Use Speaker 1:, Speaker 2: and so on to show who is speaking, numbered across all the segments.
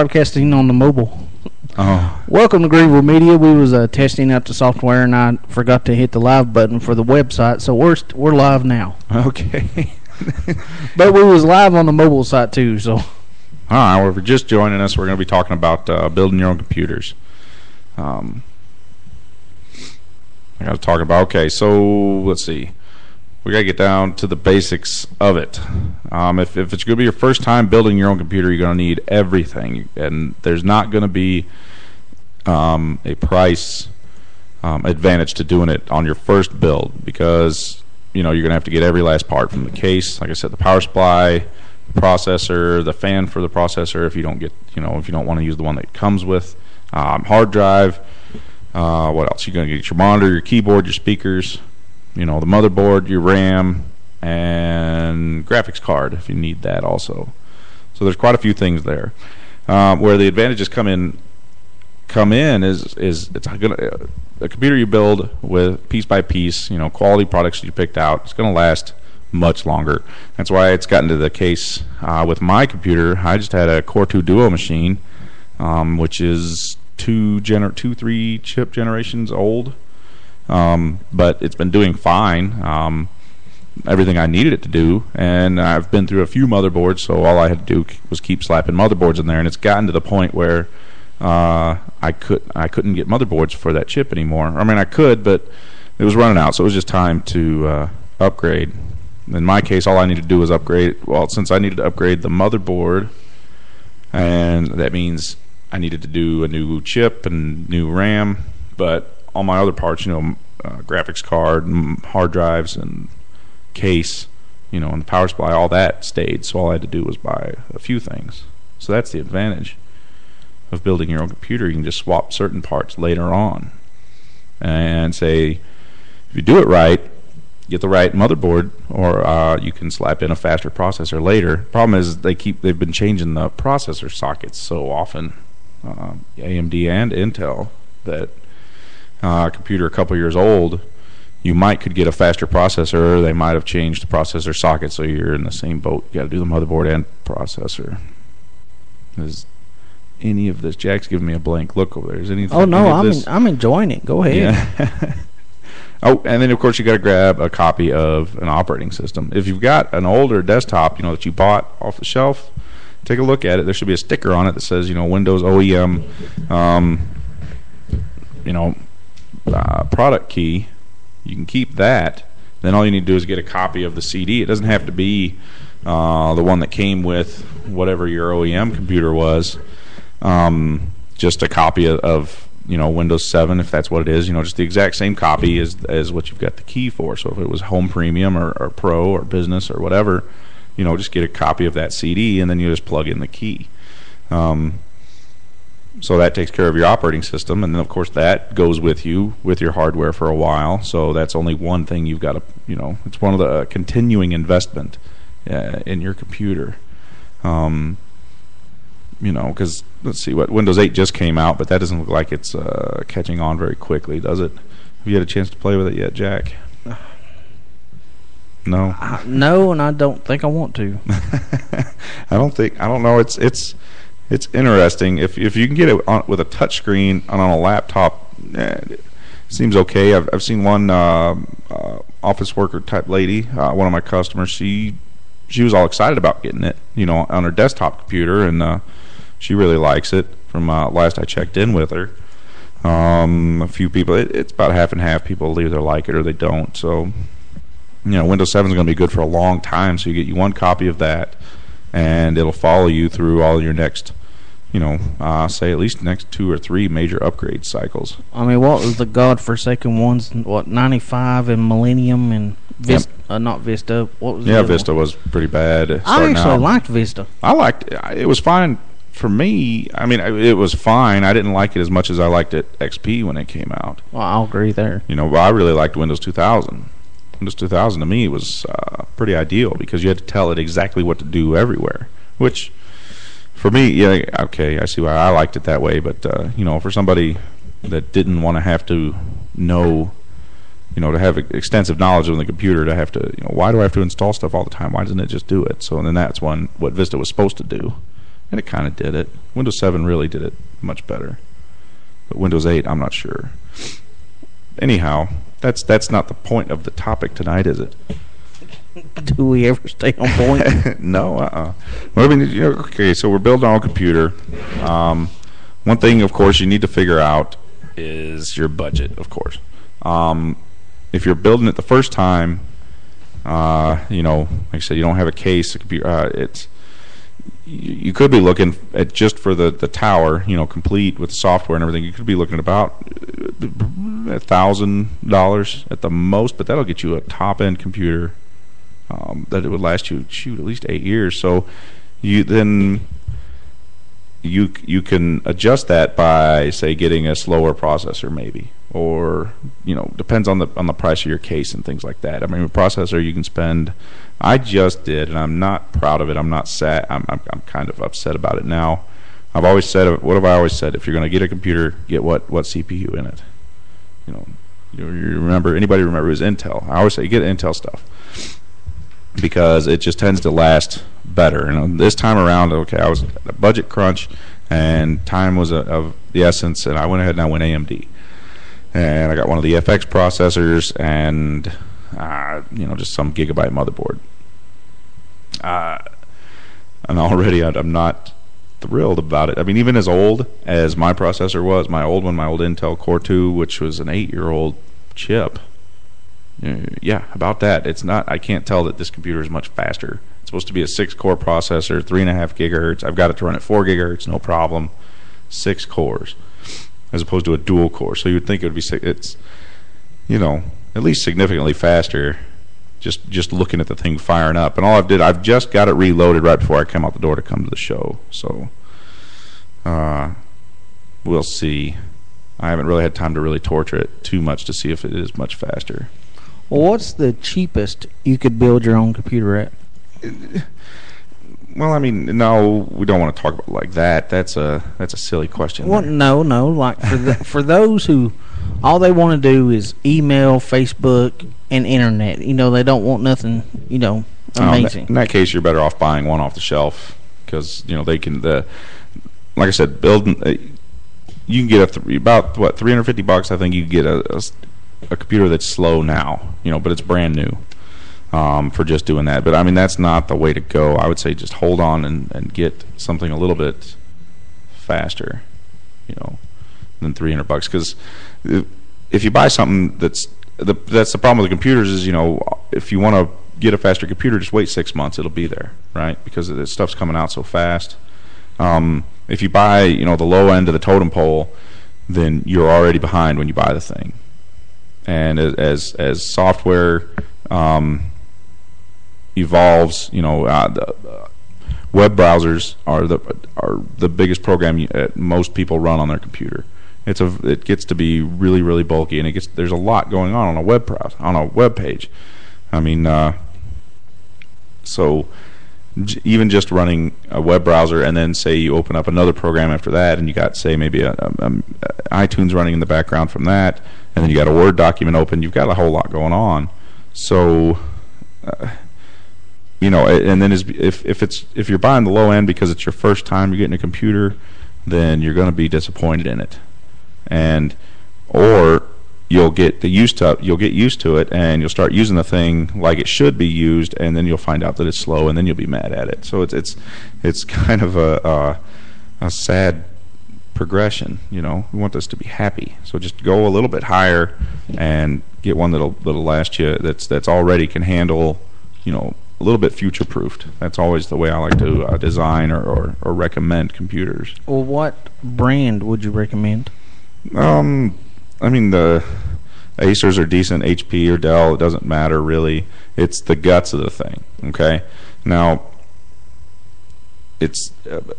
Speaker 1: broadcasting on the mobile.
Speaker 2: Oh.
Speaker 1: Welcome to Greenville Media. We was testing out the software, and I forgot to hit the live button for the website, so we're live now.
Speaker 2: Okay.
Speaker 1: But we was live on the mobile site too. So.
Speaker 2: All right. Well, if you're just joining us, we're going to be talking about building your own computers. I got to talk about. Okay, so let's see. We got to get down to the basics of it. If it's going to be your first time building your own computer, you're going to need everything, and there's not going to be a price advantage to doing it on your first build, because you're going to have to get every last part from the case. Like I said, the power supply, the processor, the fan for the processor. If you don't get, if you don't want to use the one that it comes with, hard drive. What else? You're going to get your monitor, your keyboard, your speakers. The motherboard, your RAM, and graphics card if you need that also. So there's quite a few things there. Where the advantages come in is it's gonna a computer you build with piece by piece, quality products you picked out. It's going to last much longer. That's why it's gotten to the case with my computer. I just had a Core 2 Duo machine, which is 3 chip generations old. But it's been doing fine, everything I needed it to do, and I've been through a few motherboards, so all I had to do was keep slapping motherboards in there, and it's gotten to the point where I couldn't get motherboards for that chip anymore. I mean, I could, but it was running out, so it was just time to upgrade. In my case, all I needed to do was upgrade. Well, since I needed to upgrade the motherboard, and that means I needed to do a new chip and new RAM, but all my other parts, graphics card, hard drives, and case, and the power supply, all that stayed. So all I had to do was buy a few things. So that's the advantage of building your own computer. You can just swap certain parts later on, and say, if you do it right, get the right motherboard, or you can slap in a faster processor later. Problem is they've been changing the processor sockets so often, AMD and Intel, that computer a couple years old, you could get a faster processor, or they might have changed the processor socket, so you're in the same boat. You got to do the motherboard and processor. Is any of this? Jack's giving me a blank look over there. Is anything?
Speaker 1: Oh no, I'm enjoying it. Go ahead.
Speaker 2: Yeah. Oh, and then of course you got to grab a copy of an operating system. If you've got an older desktop, that you bought off the shelf, take a look at it. There should be a sticker on it that says, Windows OEM, product key. You can keep that. Then all you need to do is get a copy of the CD. It doesn't have to be the one that came with whatever your OEM computer was. Just a copy of Windows 7, if that's what it is. Just the exact same copy as what you've got the key for. So if it was Home Premium or Pro or Business or whatever, just get a copy of that CD, and then you just plug in the key. So that takes care of your operating system, and then of course that goes with you with your hardware for a while. So that's only one thing you've got to, it's one of the continuing investment in your computer. Because let's see, what Windows 8 just came out, but that doesn't look like it's catching on very quickly, does it? Have you had a chance to play with it yet, Jack? No.
Speaker 1: No, and I don't think I want to.
Speaker 2: I don't know. It's interesting. If you can get it with a touch screen on a laptop, it seems okay. I've seen one office worker type lady, one of my customers. She was all excited about getting it, on her desktop computer, and she really likes it. From last I checked in with her, a few people. It's about half and half. People either like it or they don't. So, Windows 7 is going to be good for a long time. So you get one copy of that, and it'll follow you through all your next, say at least next 2 or 3 major upgrade cycles.
Speaker 1: I mean, what was the godforsaken ones? What, 95 and Millennium and Vista? Yep. Not Vista. What was?
Speaker 2: Yeah, Vista was pretty bad.
Speaker 1: I actually liked Vista.
Speaker 2: I liked it. It was fine for me. I mean, it was fine. I didn't like it as much as I liked it XP when it came out.
Speaker 1: Well, I'll agree there.
Speaker 2: But I really liked Windows 2000. Windows 2000 to me was pretty ideal, because you had to tell it exactly what to do everywhere, which for me, yeah, okay, I see why I liked it that way, but for somebody that didn't want to have to know, to have extensive knowledge of the computer, to have to, why do I have to install stuff all the time? Why doesn't it just do it? So then that's what Vista was supposed to do. and it kind of did it. Windows 7 really did it much better, but Windows 8, I'm not sure. Anyhow, that's not the point of the topic tonight, is it?
Speaker 1: Do we ever stay on point?
Speaker 2: No. Well, I mean, okay, so we're building our own computer. One thing, of course, you need to figure out is your budget, of course. If you're building it the first time, like I said, you don't have a case, a computer. You could be looking at just for the tower, complete with the software and everything. You could be looking at about $1,000 at the most, but that'll get you a top-end computer that it would last you at least 8 years. So you can adjust that by, say, getting a slower processor maybe, or depends on the price of your case and things like that. I mean, a processor you can spend. I just did, and I'm not proud of it. I'm not sad. I'm kind of upset about it now. I've always said, what have I always said? If you're going to get a computer, get what CPU in it. You remember? Anybody remember? It was Intel. I always say get Intel stuff because it just tends to last better. And this time around, okay, I was at a budget crunch, and time was of the essence, and I went ahead and I went AMD. And I got one of the FX processors and, just some gigabyte motherboard. And already I'm not thrilled about it. I mean, even as old as my processor was, my old Intel Core 2, which was an 8-year-old chip. Yeah, about that. It's not. I can't tell that this computer is much faster. It's supposed to be a 6-core processor, 3.5 gigahertz. I've got it to run at 4 gigahertz, no problem. 6 cores. As opposed to a dual core. So you would think it would be, it's, at least significantly faster just looking at the thing firing up. And I've just got it reloaded right before I come out the door to come to the show. So we'll see. I haven't really had time to really torture it too much to see if it is much faster.
Speaker 1: Well, what's the cheapest you could build your own computer at?
Speaker 2: Well, I mean, no, we don't want to talk about it like that. That's a silly question.
Speaker 1: Well, no. Like for those who all they want to do is email, Facebook, and internet. They don't want nothing. Amazing.
Speaker 2: In that case, you're better off buying one off the shelf because they can. Like I said, building. You can get about $350. I think you can get a computer that's slow now. But it's brand new. For just doing that. But I mean, that's not the way to go. I would say just hold on and get something a little bit faster, than $300. Because if you buy something that's the problem with the computers is, if you want to get a faster computer, just wait 6 months. It'll be there, right? Because the stuff's coming out so fast. If you buy, the low end of the totem pole, then you're already behind when you buy the thing. And as software evolves, the web browsers are the biggest program most people run on their computer. It gets to be really, really bulky, and there's a lot going on a web browser, on a web page. I mean, so even just running a web browser, and then say you open up another program after that, and you got, say, maybe a iTunes running in the background from that, and then you got a Word document open. You've got a whole lot going on. So and then if you're buying the low end because it's your first time you're getting a computer, then you're going to be disappointed in it, or you'll get used to it, and you'll start using the thing like it should be used, and then you'll find out that it's slow, and then you'll be mad at it. So it's kind of a sad progression. We want this to be happy, so just go a little bit higher and get one that'll last you. That's already can handle a little bit future proofed. That's always the way I like to design or recommend computers.
Speaker 1: Well, what brand would you recommend?
Speaker 2: I mean, the Acers are decent, HP or Dell, it doesn't matter really. It's the guts of the thing. Okay, now it's the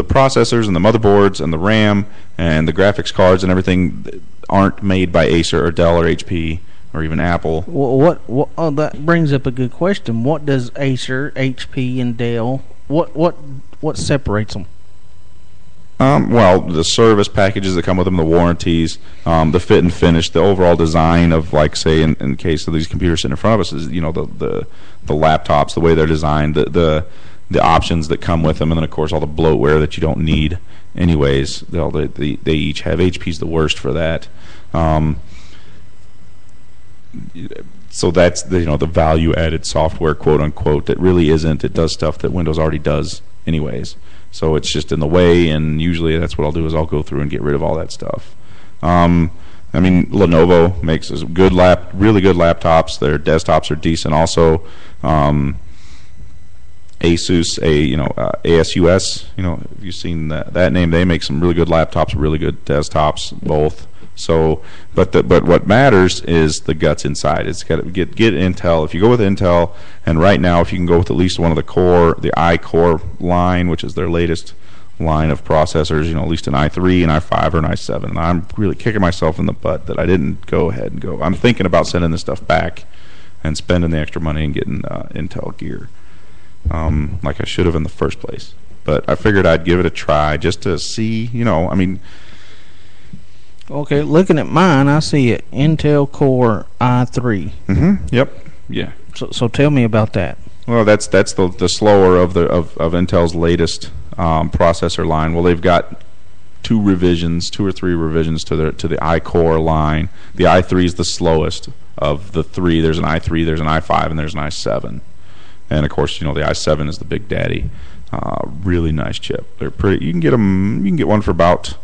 Speaker 2: processors and the motherboards and the RAM and the graphics cards and everything aren't made by Acer or Dell or HP or even Apple.
Speaker 1: What that brings up a good question. What does Acer, HP, and Dell, what separates them?
Speaker 2: Well, the service packages that come with them, the warranties, the fit and finish, the overall design of, like, say, in case of these computers sitting in front of us, is the laptops, the way they're designed, the the options that come with them, and then of course all the bloatware that you don't need anyways. They each have. HP's the worst for that. So that's the value added software, quote unquote, that really isn't. It does stuff that Windows already does anyways. So it's just in the way, and usually that's what I'll do is I'll go through and get rid of all that stuff. Lenovo makes really good laptops. Their desktops are decent also. Asus, ASUS, if you've seen that name, they make some really good laptops, really good desktops, both. So, but what matters is the guts inside. It's got to get Intel. If you go with Intel, and right now, if you can go with at least one of the iCore line, which is their latest line of processors, at least an i3, an i5, or an i7. And I'm really kicking myself in the butt that I didn't go ahead and go. I'm thinking about sending this stuff back and spending the extra money and getting Intel gear, like I should have in the first place. But I figured I'd give it a try just to see,
Speaker 1: Okay, looking at mine, I see an Intel Core i3.
Speaker 2: Mm-hmm. Yep. Yeah.
Speaker 1: So tell me about that.
Speaker 2: Well, that's the slower of Intel's latest processor line. Well, they've got 2 or 3 revisions to the iCore line. The i3 is the slowest of the 3. There's an i3, there's an i5, and there's an i7. And of course, the i7 is the big daddy. Really nice chip. They're pretty. You can get them. You can get one for about.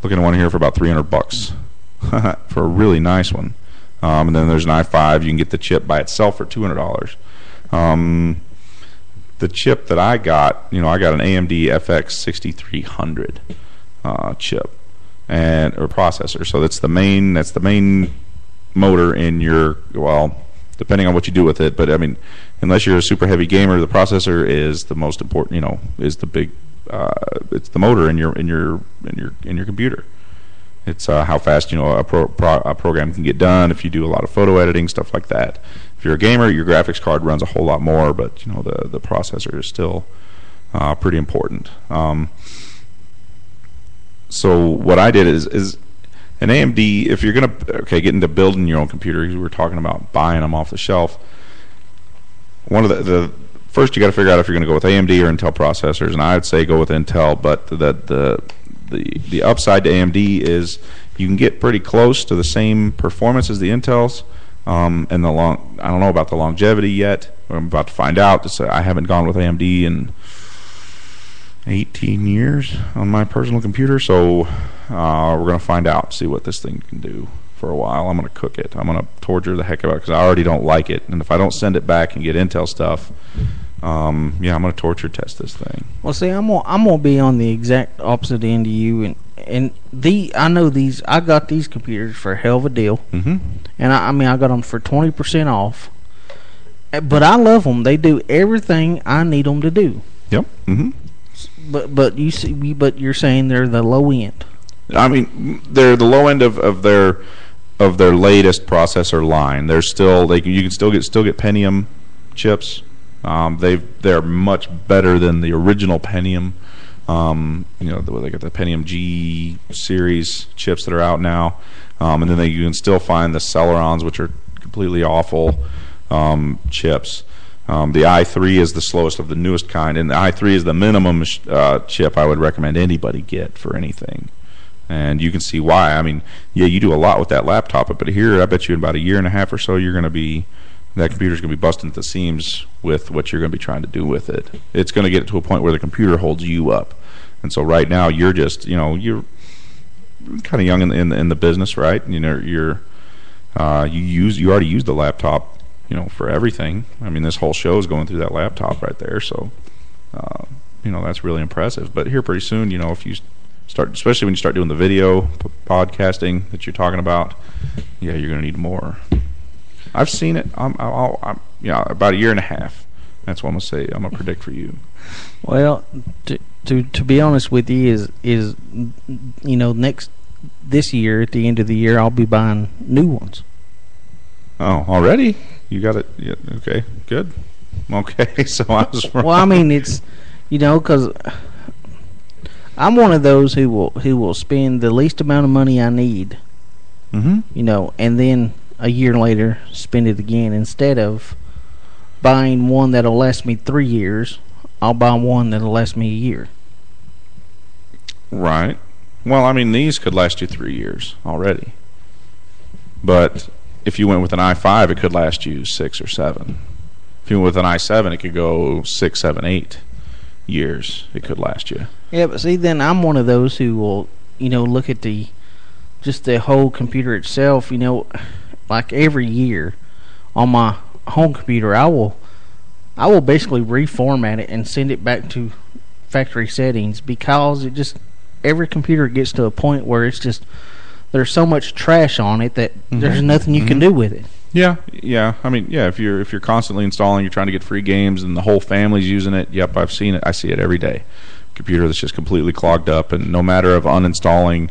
Speaker 2: Looking at one here for about $300 for a really nice one. And then there's an i5. You can get the chip by itself for $200. The chip that I got, I got an AMD FX 6300 chip or processor. So that's the main motor in your, depending on what you do with it. But I mean, unless you're a super heavy gamer, the processor is the most important. Is the big. It's the motor in your computer. It's how fast a program can get done. If you do a lot of photo editing, stuff like that. If you're a gamer, your graphics card runs a whole lot more, but the processor is still pretty important. So what I did is an AMD. If you're gonna get into building your own computer, because we were talking about buying them off the shelf. One of the first, you got to figure out if you're going to go with AMD or Intel processors, and I would say go with Intel. But the upside to AMD is you can get pretty close to the same performance as the Intels, and I don't know about the longevity yet. I'm about to find out. I haven't gone with AMD in 18 years on my personal computer, so we're going to find out, see what this thing can do. For a while, I'm going to cook it. I'm going to torture the heck out of it because I already don't like it. And if I don't send it back and get Intel stuff, I'm going to torture test this thing.
Speaker 1: Well, see, I'm gonna be on the exact opposite end of you, and I got these computers for a hell of a deal, and I got them for 20% off. But I love them. They do everything I need them to do.
Speaker 2: Yep.
Speaker 1: But you're saying they're the low end.
Speaker 2: I mean, they're the low end of their latest processor line. They're still you can still get Pentium chips. They're much better than the original Pentium. They got the Pentium G series chips that are out now, and then you can still find the Celerons, which are completely awful chips. The i3 is the slowest of the newest kind, and the i3 is the minimum chip I would recommend anybody get for anything. And you can see why. I mean, yeah, you do a lot with that laptop, but here, I bet you in about a year and a half or so, that computer's going to be busting at the seams with what you're going to be trying to do with it. It's going to get to a point where the computer holds you up. And so right now, you're just, you're kind of young in the business, right? You already use the laptop, for everything. I mean, this whole show is going through that laptop right there. So, that's really impressive. But here pretty soon, if you start, especially when you start doing the video podcasting that you're talking about, yeah, you're going to need more. I've seen it. I'm about a year and a half. That's what I'm gonna say. I'm gonna predict for you.
Speaker 1: Well, to be honest with you, is this year at the end of the year, I'll be buying new ones.
Speaker 2: Oh, already? You got it? Yeah, okay, good. Okay, so I was wrong.
Speaker 1: Well, I mean, it's because I'm one of those who will spend the least amount of money I need. And then a year later spend it again instead of buying one that'll last me 3 years. I'll buy one that'll last me a year.
Speaker 2: Right. Well, I mean, these could last you 3 years already. But if you went with an i5, it could last you 6 or 7. If you went with an i7, it could go 6, 7, 8 years. It could last you.
Speaker 1: Yeah, but see, then I'm one of those who will, look at just the whole computer itself. Like every year on my home computer, I will basically reformat it and send it back to factory settings, because every computer gets to a point where it's just, there's so much trash on it that there's nothing you can do with it.
Speaker 2: Yeah. I mean, if you're constantly installing, you're trying to get free games, and the whole family's using it. Yep, I've seen it. I see it every day. Computer that's just completely clogged up, and no matter of uninstalling,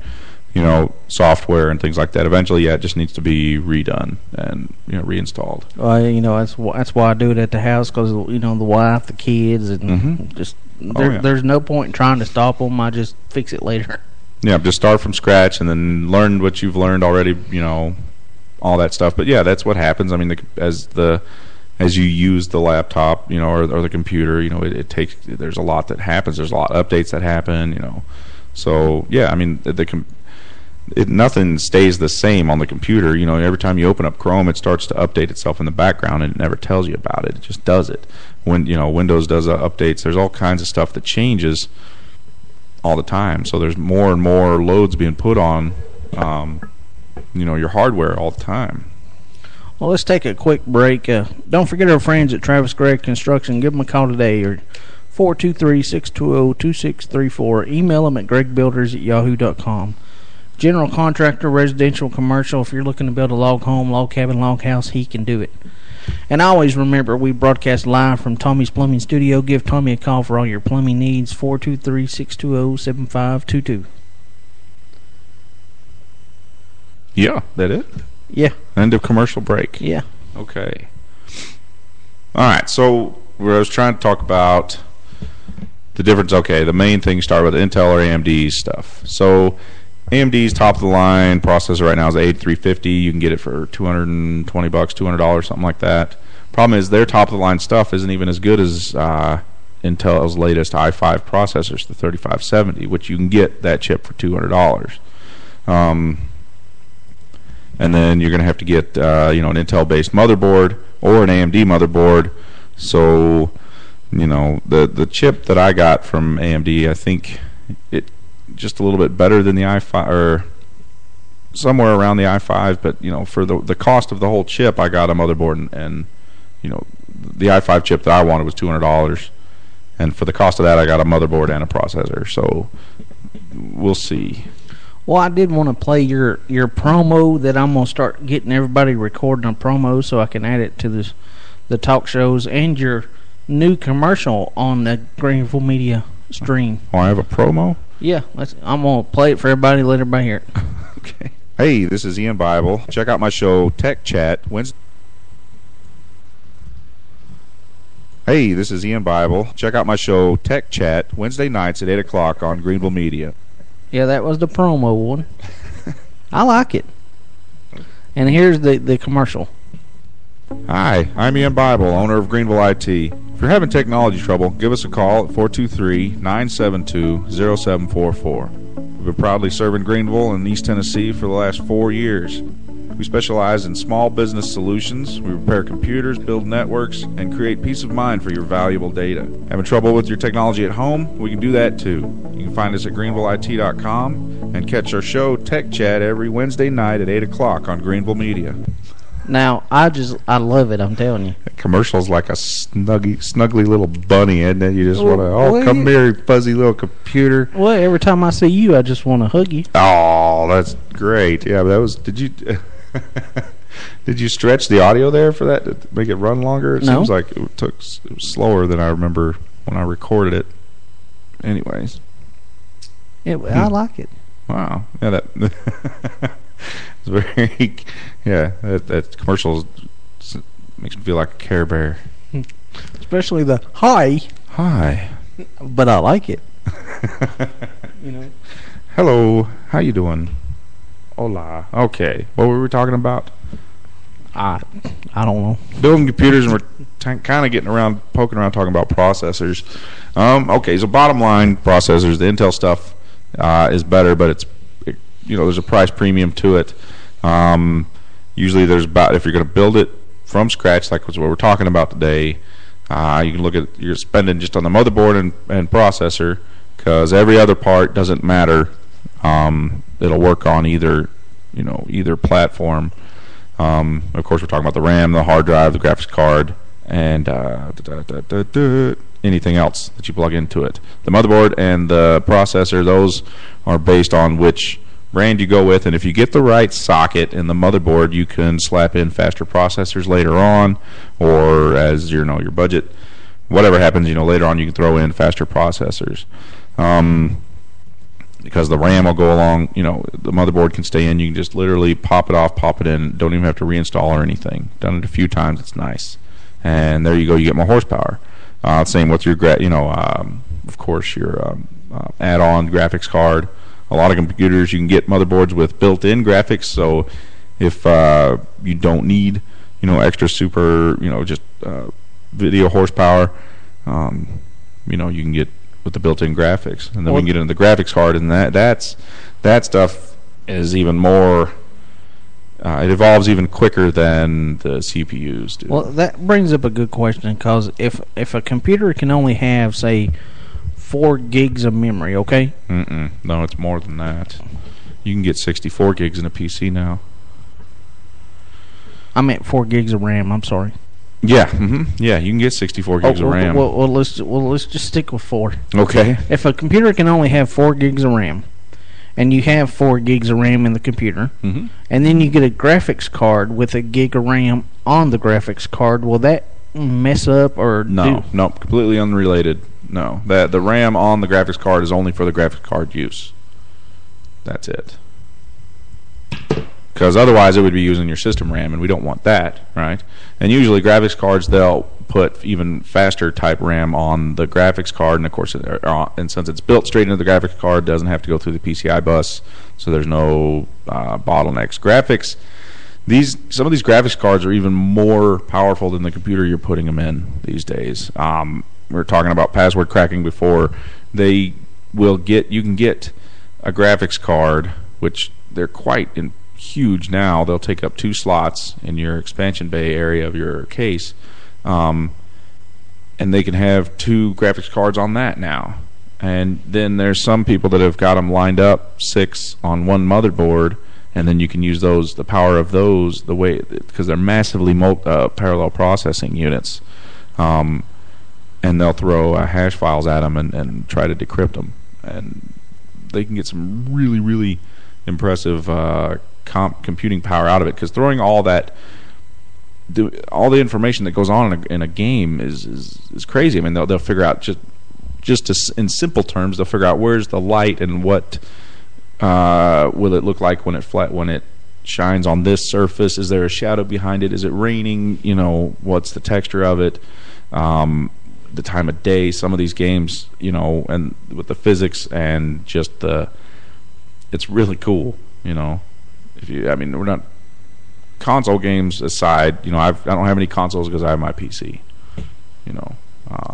Speaker 2: software and things like that, eventually, it just needs to be redone and reinstalled.
Speaker 1: Well, that's why I do it at the house, because the wife, the kids, and there's no point in trying to stop them. I just fix it later.
Speaker 2: Yeah, just start from scratch and then learn what you've learned already. All that stuff. But yeah, that's what happens. I mean, as you use the laptop, or the computer, it takes. There's a lot that happens. There's a lot of updates that happen. So yeah, I mean, nothing stays the same on the computer. Every time you open up Chrome, it starts to update itself in the background, and it never tells you about it. It just does it. When Windows does updates, there's all kinds of stuff that changes all the time. So there's more and more loads being put on, your hardware all the time.
Speaker 1: Well, let's take a quick break. Don't forget our friends at Travis Gregg Construction. Give them a call today, or 423-620-2634. Email them at greggbuilders@yahoo.com. General contractor, residential, commercial. If you're looking to build a log home, log cabin, log house, he can do it. And always remember, we broadcast live from Tommy's Plumbing Studio. Give Tommy a call for all your plumbing needs, 423-620-7522.
Speaker 2: Yeah, that it?
Speaker 1: Yeah.
Speaker 2: End of commercial break.
Speaker 1: Yeah.
Speaker 2: Okay. All right, so I was trying to talk about the difference. Okay, the main thing started with Intel or AMD stuff. So AMD's top of the line processor right now is the 8350. You can get it for $220, $200, something like that. Problem is, their top of the line stuff isn't even as good as Intel's latest i5 processors, the 3570, which you can get that chip for $200. And then you're going to have to get an Intel-based motherboard or an AMD motherboard. So, the chip that I got from AMD, I think it just a little bit better than the i5, or somewhere around the i5. But for the cost of the whole chip, I got a motherboard, and the i5 chip that I wanted was $200, and for the cost of that, I got a motherboard and a processor. So we'll see.
Speaker 1: Well, I did want to play your promo that I'm going to start getting everybody recording a promo so I can add it to the talk shows, and your new commercial on the Greenville Media stream.
Speaker 2: Oh, I have a promo?
Speaker 1: Yeah, I'm going to play it for everybody, let everybody hear it.
Speaker 2: Okay. Hey, this is Ian Bible. Check out my show, Tech Chat, Wednesday. Hey, this is Ian Bible. Check out my show, Tech Chat, Wednesday nights at 8 o'clock on Greenville Media.
Speaker 1: Yeah, that was the promo one. I like it. And here's the commercial.
Speaker 2: Hi, I'm Ian Bible, owner of Greenville IT. If you're having technology trouble, give us a call at 423-972-0744. We've been proudly serving Greenville and East Tennessee for the last 4 years. We specialize in small business solutions. We repair computers, build networks, and create peace of mind for your valuable data. Having trouble with your technology at home? We can do that too. You can find us at greenvillet.com and catch our show Tech Chat every Wednesday night at 8 o'clock on Greenville Media.
Speaker 1: Now, I love it, I'm telling you.
Speaker 2: That commercial's like a snuggly little bunny, isn't it? You just want to, come here, fuzzy little computer.
Speaker 1: Well, every time I see you, I just want to hug you.
Speaker 2: Oh, that's great. Yeah, but that was, did you stretch the audio there for that to make it run longer? It seems like it was slower than I remember when I recorded it. Anyways.
Speaker 1: I like it.
Speaker 2: Wow. Yeah, that it's very, that commercial makes me feel like a Care Bear.
Speaker 1: Especially the hi.
Speaker 2: Hi.
Speaker 1: But I like it.
Speaker 2: Hello. How you doing? Hola. Okay. What were we talking about?
Speaker 1: I don't know.
Speaker 2: Building computers, and we're kind of getting around, poking around, talking about processors. Okay, so bottom line, processors, the Intel stuff is better, but there's a price premium to it. Usually there's about, if you're going to build it from scratch, like what we're talking about today, you can look at, you're spending just on the motherboard and processor, because every other part doesn't matter. It'll work on either platform. Of course, we're talking about the RAM, the hard drive, the graphics card, and anything else that you plug into it. The motherboard and the processor, those are based on which brand you go with, and if you get the right socket in the motherboard, you can slap in faster processors later on, or as your budget, whatever happens, later on you can throw in faster processors. Because the RAM will go along, the motherboard can stay in. You can just literally pop it off, pop it in. Don't even have to reinstall or anything. Done it a few times. It's nice. And there you go. You get more horsepower. Same with your, of course, your add-on graphics card. A lot of computers, you can get motherboards with built-in graphics. So if you don't need, extra super, just video horsepower, you can get with the built-in graphics, and then we can get into the graphics card, and that stuff is even more. It evolves even quicker than the CPUs do.
Speaker 1: Well, that brings up a good question, because if a computer can only have, say, 4 gigs of memory, okay?
Speaker 2: No, it's more than that. You can get 64 gigs in a PC now.
Speaker 1: I meant 4 gigs of RAM. I'm sorry.
Speaker 2: Yeah, yeah, you can get 64 gigs of RAM.
Speaker 1: Well, let's just stick with 4.
Speaker 2: Okay.
Speaker 1: If a computer can only have 4 gigs of RAM, and you have 4 gigs of RAM in the computer, and then you get a graphics card with a gig of RAM on the graphics card, will that mess up or
Speaker 2: no, completely unrelated. No, the RAM on the graphics card is only for the graphics card use. That's it. Because otherwise it would be using your system RAM, and we don't want that, right? And usually graphics cards, they'll put even faster type RAM on the graphics card, and of course, and since it's built straight into the graphics card, it doesn't have to go through the PCI bus, so there's no bottlenecks. Some of these graphics cards are even more powerful than the computer you're putting them in these days. We were talking about password cracking before. You can get a graphics card, which they're quite huge now. They'll take up 2 slots in your expansion bay area of your case, and they can have 2 graphics cards on that now. And then there's some people that have got them lined up 6 on one motherboard, and then you can use the power of those, because they're massively parallel processing units, and they'll throw hash files at them and try to decrypt them, and they can get some really, really impressive computing power out of it, because throwing all the information that goes on in a game is crazy. I mean, they'll figure out in simple terms, they'll figure out where's the light and what will it look like when it shines on this surface. Is there a shadow behind it? Is it raining? What's the texture of it? The time of day. Some of these games, and with the physics and just it's really cool. We're not, console games aside, I don't have any consoles because I have my PC.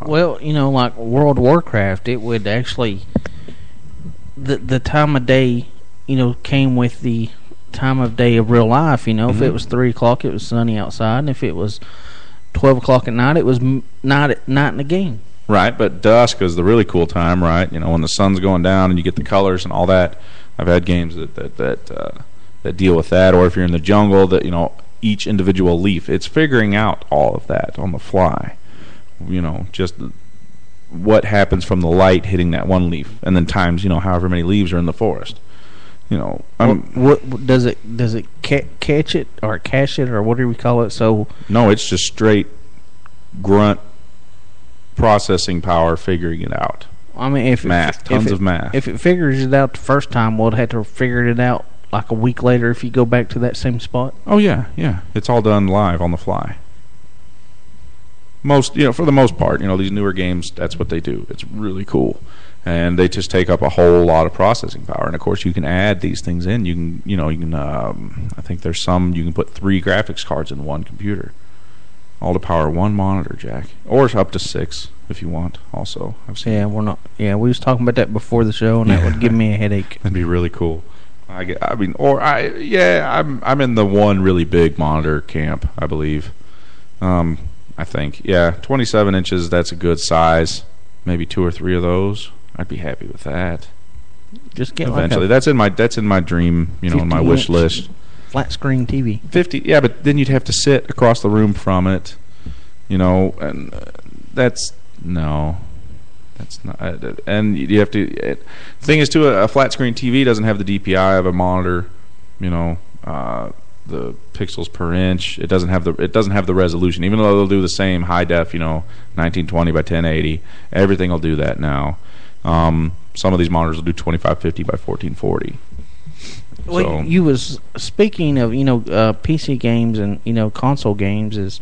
Speaker 1: Well, like World of Warcraft, it would actually the time of day, came with the time of day of real life. If it was 3 o'clock, it was sunny outside, and if it was 12 o'clock at night, it was night in the game. Right,
Speaker 2: but dusk is the really cool time, right? When the sun's going down and you get the colors and all that. I've had games that deal with that, or if you're in the jungle, that each individual leaf. It's figuring out all of that on the fly. Just what happens from the light hitting that one leaf, and then times however many leaves are in the forest.
Speaker 1: What does it catch it or cache it or whatever we call it? So
Speaker 2: no, it's just straight grunt processing power figuring it out.
Speaker 1: I mean, if math. If it figures it out the first time, we'll have to figure it out like a week later if you go back to that same spot.
Speaker 2: Oh yeah. It's all done live on the fly. For the most part, these newer games, that's what they do. It's really cool. and they just take up a whole lot of processing power. And of course, you can add these things in. You can. I think there's some you can put 3 graphics cards in one computer, all to power one monitor, Jack, or up to 6 if you want. Also, I've seen.
Speaker 1: Yeah, we're not. Yeah, we was talking about that before the show, and that would give me a headache.
Speaker 2: That'd be really cool. I'm in the one really big monitor camp, I believe. I think, 27 inches. That's a good size. Maybe 2 or 3 of those. I'd be happy with that.
Speaker 1: Just get
Speaker 2: eventually.
Speaker 1: Like
Speaker 2: that's in my dream. In my wish list.
Speaker 1: Flat screen TV.
Speaker 2: 50. Yeah, but then you'd have to sit across the room from it. And that's no. That's not, and you have to. The thing is, too, a flat screen TV doesn't have the DPI of a monitor. The pixels per inch. It doesn't have the resolution. Even though they'll do the same high def, 1920 by 1080. Everything will do that now. Some of these monitors will do 2550 by 1440.
Speaker 1: Well,
Speaker 2: So,
Speaker 1: you was speaking of PC games and console games is.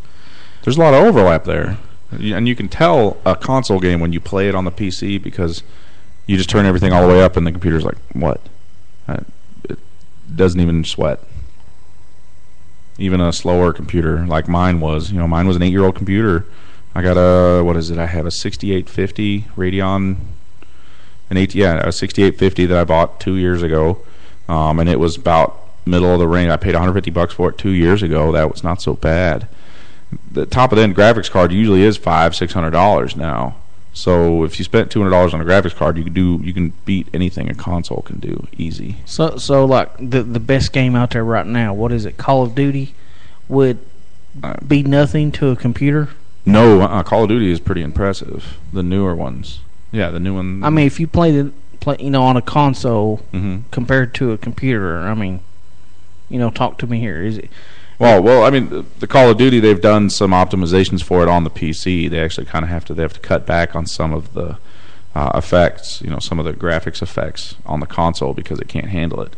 Speaker 2: there's a lot of overlap there. And you can tell a console game when you play it on the PC because you just turn everything all the way up and the computer's like, what? It doesn't even sweat. Even a slower computer like mine was. Mine was an 8-year-old computer. I got I have a 6850 Radeon, a 6850 that I bought 2 years ago. And it was about middle of the range. I paid $150 for it 2 years ago. That was not so bad. The top of the end graphics card usually is $500-$600 now. So if you spent $200 on a graphics card, you can beat anything a console can do easy.
Speaker 1: So like the best game out there right now, what is it? Call of Duty would be nothing to a computer.
Speaker 2: No, Call of Duty is pretty impressive. The newer ones, the new one.
Speaker 1: I mean, if you play on a console compared to a computer, talk to me here. Is it?
Speaker 2: Well, I mean, the Call of Duty, they've done some optimizations for it on the PC. They actually kind of have to cut back on some of the effects, some of the graphics effects on the console because it can't handle it.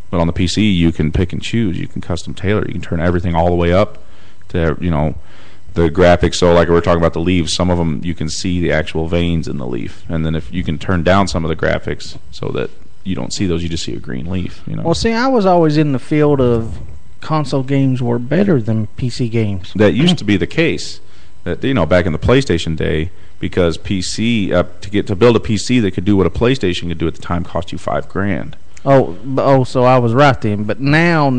Speaker 2: But on the PC, you can pick and choose. You can custom tailor. You can turn everything all the way up to, the graphics. So like we were talking about the leaves, some of them you can see the actual veins in the leaf. And then if you can turn down some of the graphics so that you don't see those, you just see a green leaf.
Speaker 1: Well, see, I was always in the field of console games were better than PC games.
Speaker 2: That used to be the case. That back in the PlayStation day, because PC to build a PC that could do what a PlayStation could do at the time cost you $5,000.
Speaker 1: So I was right then. But now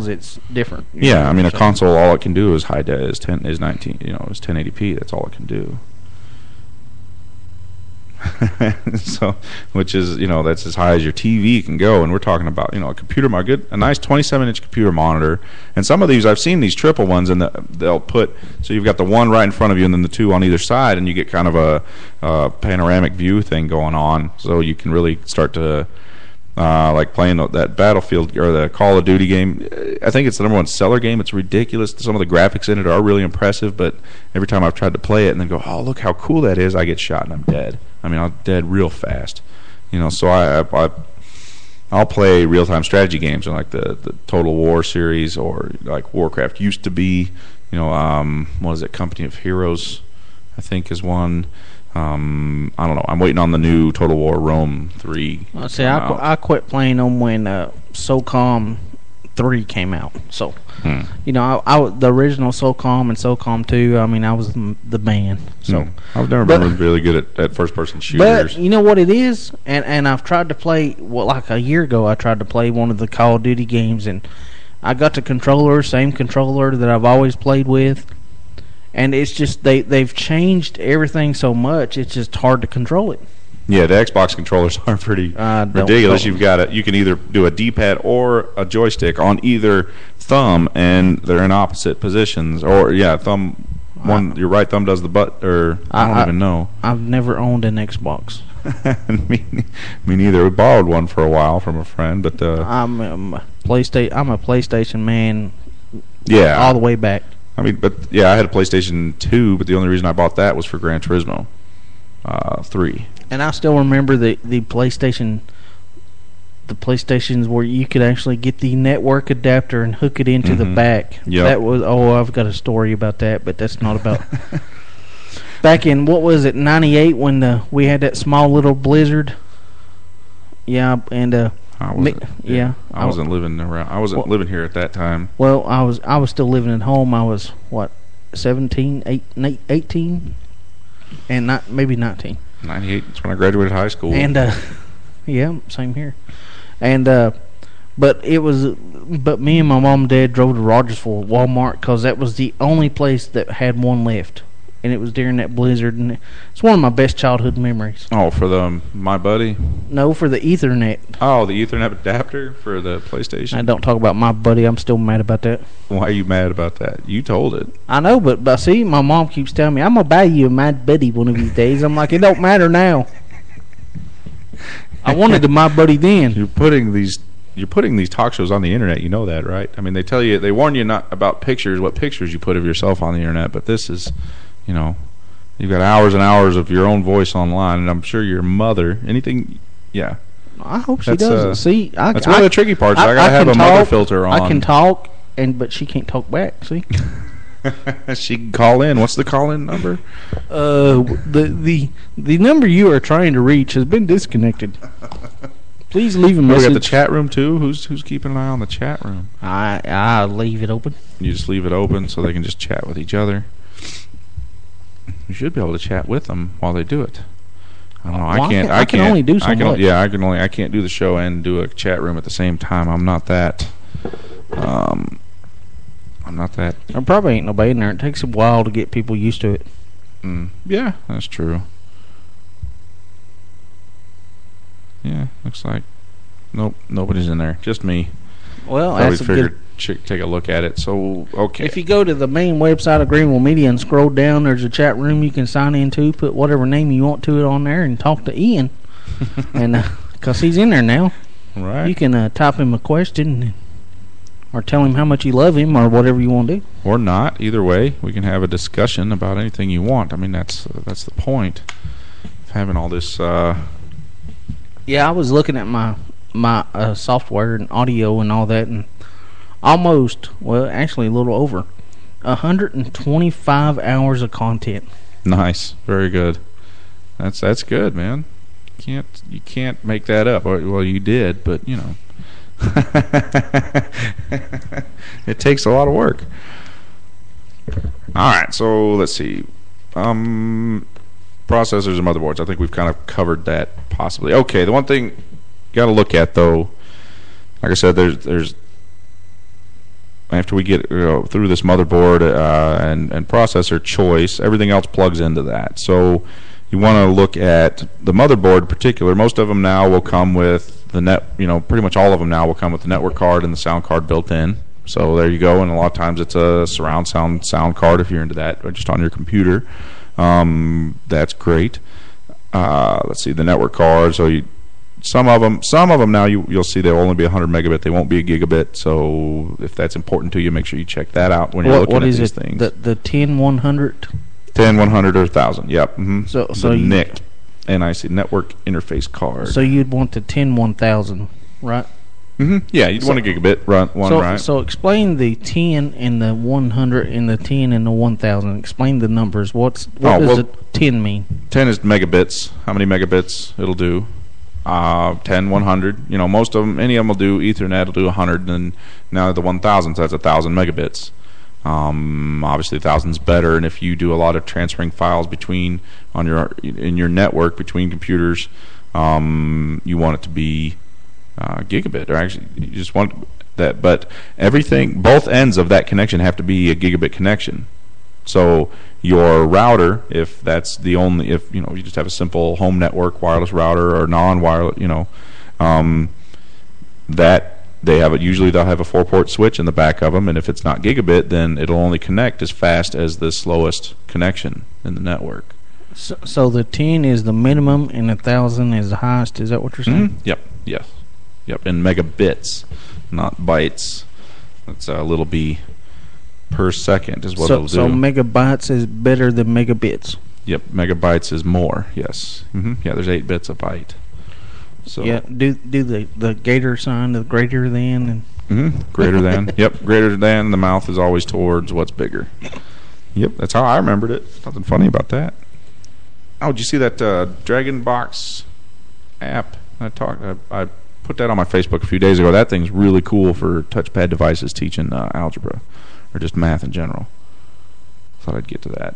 Speaker 1: it's different.
Speaker 2: Yeah, I mean a console, all it can do is high def is 1080p. That's all it can do. So, which is that's as high as your TV can go, and we're talking about a computer, a nice 27-inch computer monitor. And some of these I've seen these triple ones, and they'll put so you've got the one right in front of you, and then the 2 on either side, and you get kind of a panoramic view thing going on, so you can really start to like playing that Battlefield or the Call of Duty game. I think it's the #1 seller game. It's ridiculous. Some of the graphics in it are really impressive, but every time I've tried to play it and then go, oh, look how cool that is, I get shot and I'm dead. I'm dead real fast. So I'll play real-time strategy games like the Total War series, or like Warcraft used to be. What is it? Company of Heroes, I think, is one. I don't know. I'm waiting on the new Total War Rome 3.
Speaker 1: I quit playing them when SOCOM 3 came out. So, the original SOCOM and SOCOM 2, I was the man. So
Speaker 2: I've never been really good at first-person shooters.
Speaker 1: But you know what it is? And I've tried to play, like a year ago, I tried to play one of the Call of Duty games, and I got the same controller that I've always played with. And it's just they've changed everything so much. It's just hard to control it.
Speaker 2: Yeah, the Xbox controllers are pretty ridiculous. You can either do a D-pad or a joystick on either thumb, and they're in opposite positions. Or your right thumb does the butt, or I don't even know.
Speaker 1: I've never owned an Xbox.
Speaker 2: me neither. We borrowed one for a while from a friend, but
Speaker 1: I'm a PlayStation man.
Speaker 2: Yeah,
Speaker 1: all the way back.
Speaker 2: I had a PlayStation 2, but the only reason I bought that was for Gran Turismo 3.
Speaker 1: And I still remember the PlayStations where you could actually get the network adapter and hook it into the back.
Speaker 2: Yep.
Speaker 1: That was I've got a story about that, but that's not about. Back in, what was it, 98 when we had that small little blizzard? Yeah, and
Speaker 2: I wasn't living around. I wasn't living here at that time.
Speaker 1: Well, I was still living at home. I was what, 17, 18, and maybe 19.
Speaker 2: 98 is when I graduated high school.
Speaker 1: And yeah, same here. And but me and my mom and dad drove to Rogersville Walmart because that was the only place that had one left. And it was during that blizzard, and it's one of my best childhood memories.
Speaker 2: Oh, for the My Buddy?
Speaker 1: No, for the Ethernet.
Speaker 2: Oh, the Ethernet adapter for the PlayStation?
Speaker 1: I don't talk about My Buddy. I'm still mad about that.
Speaker 2: Why are you mad about that? You told it.
Speaker 1: I know, but see, my mom keeps telling me, I'm going to buy you a My Buddy one of these days. I'm like, it don't matter now. I wanted the My Buddy then.
Speaker 2: You're putting these talk shows on the internet. You know that, right? I mean, they warn you not about pictures, what pictures you put of yourself on the internet, but this is... You know, you've got hours and hours of your own voice online, and I'm sure your mother, yeah.
Speaker 1: I hope she doesn't. See,
Speaker 2: that's one of the tricky parts. I gotta have a mother filter on.
Speaker 1: I can talk, but she can't talk back. See,
Speaker 2: she can call in. What's the call-in number?
Speaker 1: The number you are trying to reach has been disconnected. Please leave a message.
Speaker 2: We got the chat room too. Who's keeping an eye on the chat room?
Speaker 1: I leave it open.
Speaker 2: You just leave it open so they can just chat with each other. You should be able to chat with them while they do it. I don't know. I
Speaker 1: can only do so much.
Speaker 2: I can't do the show and do a chat room at the same time. I'm not that.
Speaker 1: There probably ain't nobody in there. It takes a while to get people used to it.
Speaker 2: Yeah, that's true. Yeah, looks like nope, nobody's in there. Just me.
Speaker 1: Well,
Speaker 2: that's figured take a look at it. So, okay.
Speaker 1: If you go to the main website of Greenville Media and scroll down, there's a chat room you can sign into, put whatever name you want to it on there, and talk to Ian. And because he's in there now.
Speaker 2: Right.
Speaker 1: You can type him a question or tell him how much you love him or whatever you want to do.
Speaker 2: Or not. Either way, we can have a discussion about anything you want. I mean, that's the point of having all this.
Speaker 1: Yeah, I was looking at my software and audio and all that, and actually a little over 125 hours of content.
Speaker 2: Nice, very good. That's good, man. You can't make that up. Well, you did, but you know, it takes a lot of work. All right, so let's see. Processors and motherboards. I think we've kind of covered that possibly. Okay, the one thing you got to look at though, like I said, there's after we get through this motherboard and processor choice, everything else plugs into that. So you want to look at the motherboard in particular. Most of them now will come with the pretty much all of them now will come with the network card and the sound card built in. So there you go. And a lot of times it's a surround sound card if you're into that, or just on your computer. That's great. Let's see, the network card. So some of them now you'll see they'll only be 100 megabit. They won't be a gigabit. So if that's important to you, make sure you check that out when you're looking at these things.
Speaker 1: The 10100.
Speaker 2: 10100 or 1000. Yep. Mm-hmm.
Speaker 1: So
Speaker 2: NIC, NIC, network interface card.
Speaker 1: So you'd want the 101000, right?
Speaker 2: Mm-hmm. Yeah, you'd want a gigabit right?
Speaker 1: So explain the 10 and the 100 and the 10 and the 1000. Explain the numbers. What does a 10 mean?
Speaker 2: 10 is megabits. How many megabits it'll do? 10, 100. You know, most of them, any of them will do Ethernet. Will do 100, and now the 1000, so that's 1,000 megabits. Obviously, 1,000's better, and if you do a lot of transferring files in your network between computers, you want it to be gigabit, or actually you just want that. But both ends of that connection have to be a gigabit connection. So your router, if you just have a simple home network wireless router or non-wireless, that usually they'll have a 4-port switch in the back of them, and if it's not gigabit, then it'll only connect as fast as the slowest connection in the network.
Speaker 1: So the 10 is the minimum and 1,000 is the highest. Is that what you're saying?
Speaker 2: Mm-hmm. Yep. Yes. Yep. In megabits, not bytes. That's a little b per second is what it'll do.
Speaker 1: So megabytes is better than megabits.
Speaker 2: Yep. Megabytes is more. Yes. Mm-hmm. Yeah. There's 8 bits a byte. So
Speaker 1: yeah. Do the gator sign, the greater than, and
Speaker 2: greater than. Yep. Greater than. The mouth is always towards what's bigger. Yep. That's how I remembered it. Nothing funny about that. Oh, did you see that Dragon Box app? I put that on my Facebook a few days ago. That thing's really cool for touchpad devices teaching algebra or just math in general. Thought I'd get to that.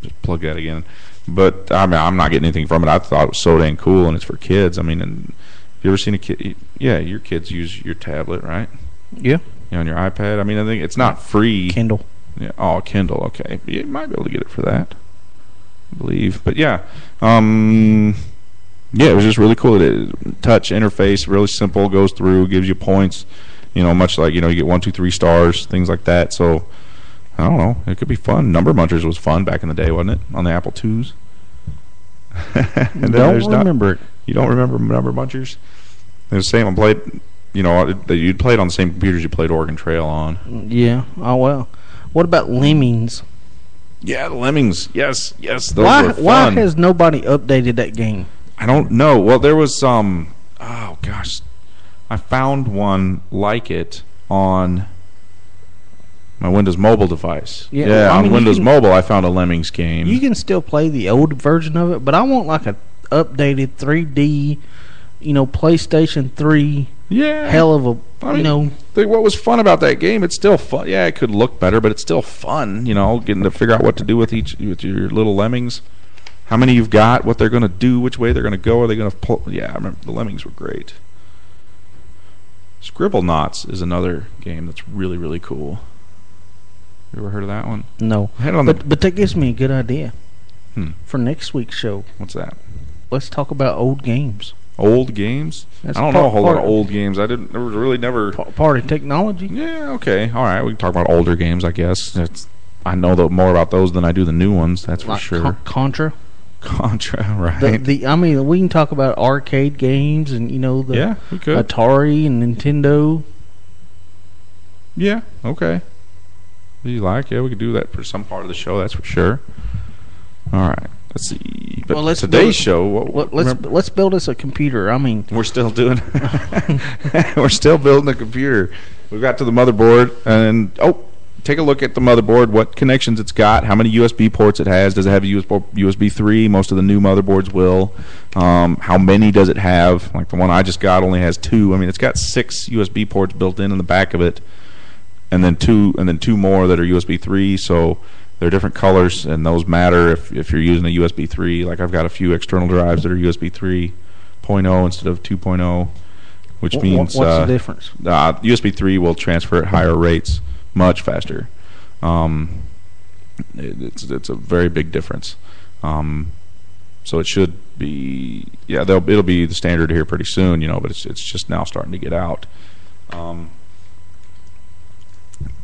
Speaker 2: Just plug that again. But I mean, I'm not getting anything from it. I thought it was so dang cool, and it's for kids. I mean, and have you ever seen a kid? Yeah, your kids use your tablet, right?
Speaker 1: Yeah.
Speaker 2: On your iPad. I mean, I think it's not free.
Speaker 1: Kindle.
Speaker 2: Yeah. Oh, Kindle. Okay. You might be able to get it for that, I believe. But yeah. Yeah, it was just really cool. Touch interface, really simple, goes through, gives you points. Much like you get 1, 2, 3 stars, things like that. So I don't know. It could be fun. Number Munchers was fun back in the day, wasn't it? On the Apple IIs.
Speaker 1: Don't remember it.
Speaker 2: You don't remember Number Munchers? It was the same. I played. You'd played on the same computers you played Oregon Trail on.
Speaker 1: Yeah. Oh well. What about Lemmings?
Speaker 2: Yeah, the Lemmings. Yes. Those were fun.
Speaker 1: Why has nobody updated that game?
Speaker 2: I don't know. Well, there was some. Oh gosh, I found one like it on my Windows Mobile device. Yeah, on Windows Mobile, I found a Lemmings game.
Speaker 1: You can still play the old version of it, but I want like a updated 3D, PlayStation 3.
Speaker 2: Yeah,
Speaker 1: hell of a.
Speaker 2: What was fun about that game? It's still fun. Yeah, it could look better, but it's still fun. Getting to figure out what to do with your little lemmings. How many you've got, what they're going to do, which way they're going to go, are they going to pull? Yeah, I remember the Lemmings were great. Scribble Knots is another game that's really, really cool. You ever heard of that one?
Speaker 1: No. But that gives me a good idea for next week's show.
Speaker 2: What's that?
Speaker 1: Let's talk about old games.
Speaker 2: Old games? I don't know a whole lot of old games. I didn't really never...
Speaker 1: Part of technology?
Speaker 2: Yeah, okay. All right, we can talk about older games, I guess. I know more about those than I do the new ones, that's for sure.
Speaker 1: Contra, right? We can talk about arcade games and we could. Atari and Nintendo.
Speaker 2: Yeah, okay. Do you like? Yeah, we could do that for some part of the show. That's for sure. All right. Let's see. But today's show.
Speaker 1: Let's build us a computer.
Speaker 2: We're still doing. We're still building a computer. We got to the motherboard and take a look at the motherboard, what connections it's got, how many USB ports it has. Does it have a USB 3? Most of the new motherboards will. How many does it have? Like the one I just got only has 2. I mean, it's got 6 USB ports built in the back of it, and then two more that are USB 3. So they're different colors, and those matter if you're using a USB 3. Like I've got a few external drives that are USB 3.0 instead of 2.0, which means
Speaker 1: what's the difference?
Speaker 2: USB 3 will transfer at higher rates. Much faster. It's a very big difference. So it should be, it'll be the standard here pretty soon, but it's just now starting to get out.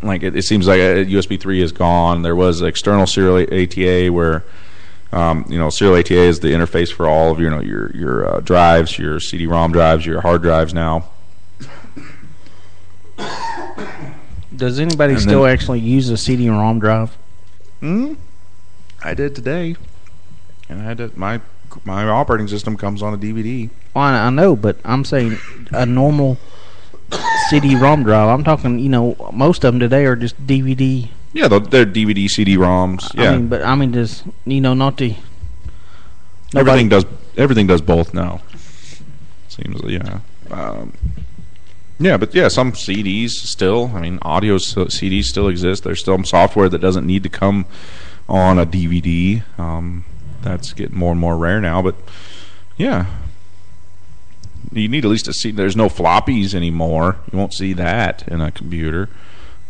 Speaker 2: It seems like USB 3 is gone. There was external serial ATA where serial ATA is the interface for all of your drives, your CD-ROM drives, your hard drives now.
Speaker 1: Does anybody still actually use a CD-ROM drive?
Speaker 2: I did today, and I had my operating system comes on a DVD.
Speaker 1: Well, I know, but I'm saying a normal CD-ROM drive. I'm talking, most of them today are just DVD.
Speaker 2: Yeah, they're DVD CD-ROMs. Yeah,
Speaker 1: just not the.
Speaker 2: Everything does both now. Seems Yeah, but some CDs still. Audio CDs still exist. There's still some software that doesn't need to come on a DVD. That's getting more and more rare now. But yeah, you need at least a CD. There's no floppies anymore. You won't see that in a computer.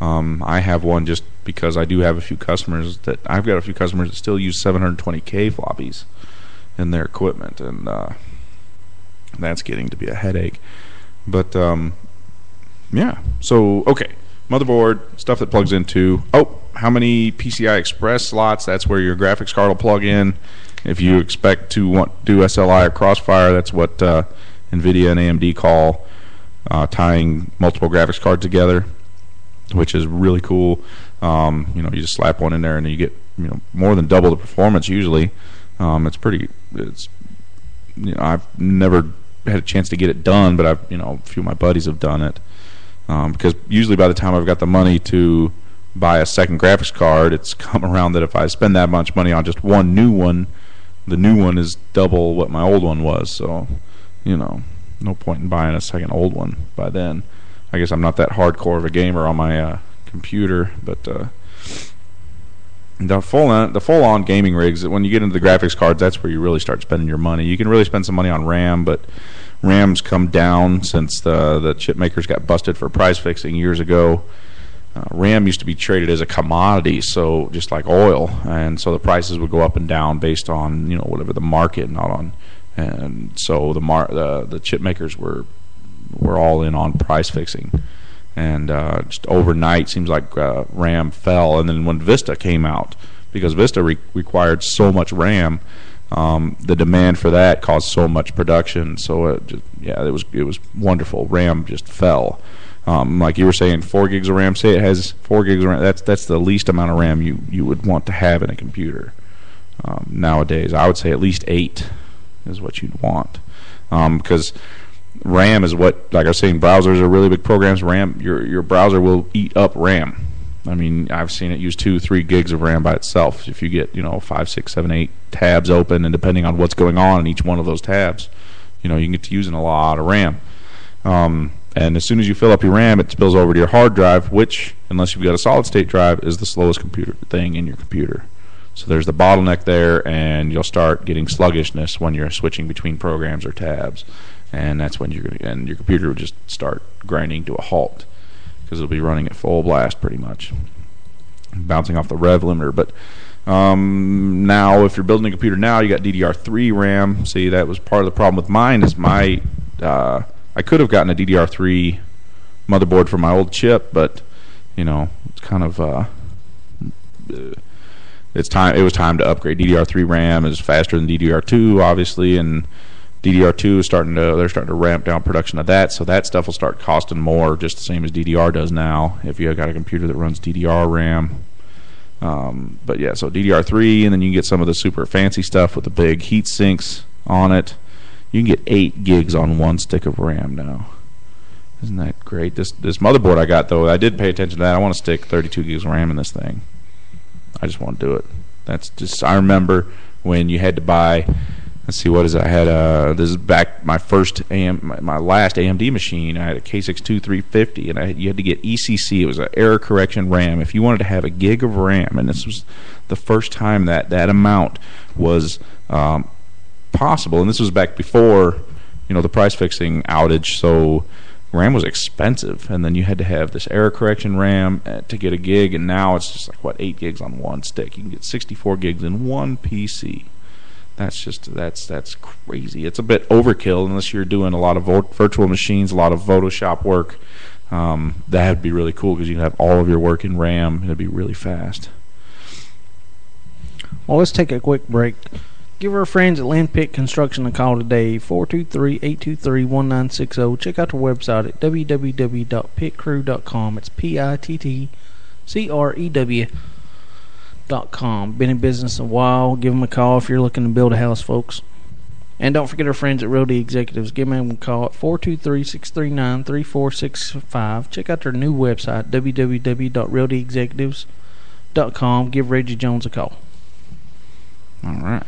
Speaker 2: I have one just because I do have a few customers that still use 720K floppies in their equipment, and that's getting to be a headache. But yeah. So, okay. Motherboard, stuff that plugs into. How many PCI Express slots? That's where your graphics card will plug in. If you expect to do SLI or Crossfire, that's what NVIDIA and AMD call tying multiple graphics cards together, which is really cool. You just slap one in there and you get more than double the performance usually. I've never had a chance to get it done, but a few of my buddies have done it. Because usually by the time I've got the money to buy a second graphics card, it's come around that if I spend that much money on just one new one, the new one is double what my old one was. So, no point in buying a second old one by then. I guess I'm not that hardcore of a gamer on my computer, but the full-on gaming rigs, when you get into the graphics cards, that's where you really start spending your money. You can really spend some money on RAM, but RAM's come down since the chip makers got busted for price fixing years ago. RAM used to be traded as a commodity, so just like oil, and so the prices would go up and down based on whatever the market, not on. And so the chip makers were all in on price fixing, and just overnight seems like RAM fell. And then when Vista came out, because Vista required so much RAM, the demand for that caused so much production. So it was wonderful. RAM just fell. Like you were saying, 4 gigs of RAM. Say it has 4 gigs of RAM. That's the least amount of RAM you would want to have in a computer nowadays. I would say at least 8 is what you'd want, because RAM is what, like I was saying, browsers are really big programs. RAM, your browser will eat up RAM. I mean, I've seen it use 2-3 gigs of RAM by itself. If you get 5, 6, 7, 8 tabs open, and depending on what's going on in each one of those tabs, you can get to using a lot of RAM. And as soon as you fill up your RAM, it spills over to your hard drive, which, unless you've got a solid state drive, is the slowest computer thing in your computer. So there's the bottleneck there, and you'll start getting sluggishness when you're switching between programs or tabs, and that's when your computer will just start grinding to a halt, because it'll be running at full blast pretty much, bouncing off the rev limiter. But now, if you're building a computer now, you got DDR3 RAM. See, that was part of the problem with mine. Is I could have gotten a DDR3 motherboard for my old chip, but it's kind of it was time to upgrade. DDR3 RAM is faster than DDR2, obviously, and DDR2 is starting to ramp down production of that, so that stuff will start costing more, just the same as DDR does now, if you got a computer that runs DDR RAM. But yeah, so DDR3, and then you can get some of the super fancy stuff with the big heat sinks on it. You can get 8 gigs on one stick of RAM now. Isn't that great? This motherboard I got, though, I did pay attention to that. I want to stick 32 gigs of RAM in this thing. I just want to do it. That's just, I remember when you had to buy, let's see, what is it? I had this is back my last AMD machine. I had a K62350, and you had to get ECC. It was an error correction RAM. If you wanted to have a gig of RAM, and this was the first time that amount was possible, and this was back before the price fixing outage, so RAM was expensive, and then you had to have this error correction RAM to get a gig, and now it's just like 8 gigs on one stick. You can get 64 gigs in one PC. That's crazy. It's a bit overkill unless you're doing a lot of virtual machines, a lot of Photoshop work. That would be really cool, because you can have all of your work in RAM. It'd be really fast.
Speaker 1: Well, let's take a quick break. Give our friends at Land Pick Construction a call today, 423-823-1960. Check out their website at www.pitcrew.com. It's PITTCrew.com. Been in business a while. Give them a call if you're looking to build a house, folks. And don't forget our friends at Realty Executives. Give them a call at 423-639-3465. Check out their new website, www.realtyexecutives.com. Give Reggie Jones a call.
Speaker 2: All right.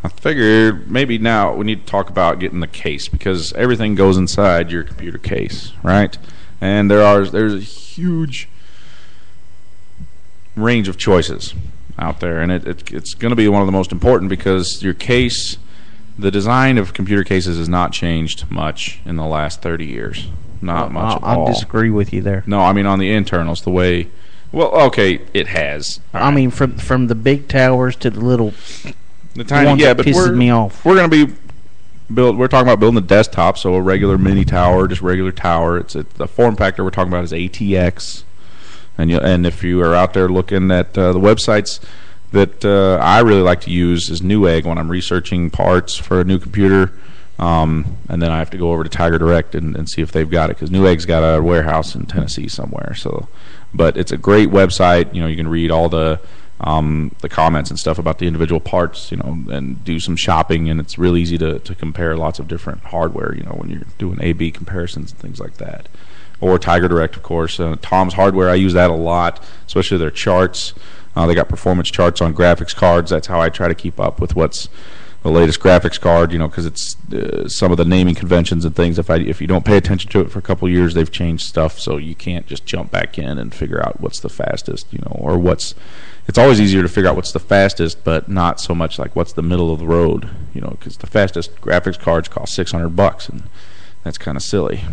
Speaker 2: I figured maybe now we need to talk about getting the case, because everything goes inside your computer case, right? And there's a huge range of choices out there, and it's going to be one of the most important, because your case, the design of computer cases has not changed much in the last 30 years. Not much at all.
Speaker 1: I disagree with you there.
Speaker 2: No, I mean on the internals, the way. Well, okay, it has.
Speaker 1: I mean from the big towers to the little.
Speaker 2: The tiny, yeah, but
Speaker 1: pisses me off.
Speaker 2: We're going to be we're talking about building a desktop, so a regular mini tower, just regular tower. It's the form factor we're talking about is ATX, and if you are out there looking at the websites that I really like to use is Newegg when I'm researching parts for a new computer, and then I have to go over to Tiger Direct and see if they've got it, because Newegg's got a warehouse in Tennessee somewhere. So, but it's a great website. You can read all the comments and stuff about the individual parts, and do some shopping, and it's real easy to compare lots of different hardware, when you're doing A/B comparisons and things like that. Or Tiger Direct, of course. Tom's Hardware, I use that a lot, especially their charts. They got performance charts on graphics cards. That's how I try to keep up with what's the latest graphics card, because it's some of the naming conventions and things. If you don't pay attention to it for a couple of years, they've changed stuff, so you can't just jump back in and figure out what's the fastest, or what's. It's always easier to figure out what's the fastest, but not so much like what's the middle of the road, because the fastest graphics cards cost $600, and that's kind of silly.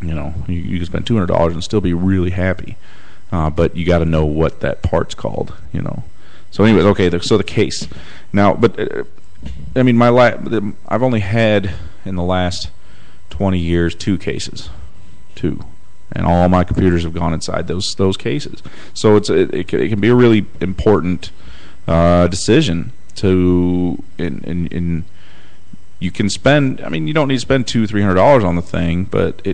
Speaker 2: You can spend $200 and still be really happy, but you got to know what that part's called, So anyways, okay, so the case. Now, but, I've only had, in the last 20 years, 2 cases. 2. And all my computers have gone inside those cases. So it can be a really important decision to, you can spend, you don't need to spend $200-$300 on the thing, but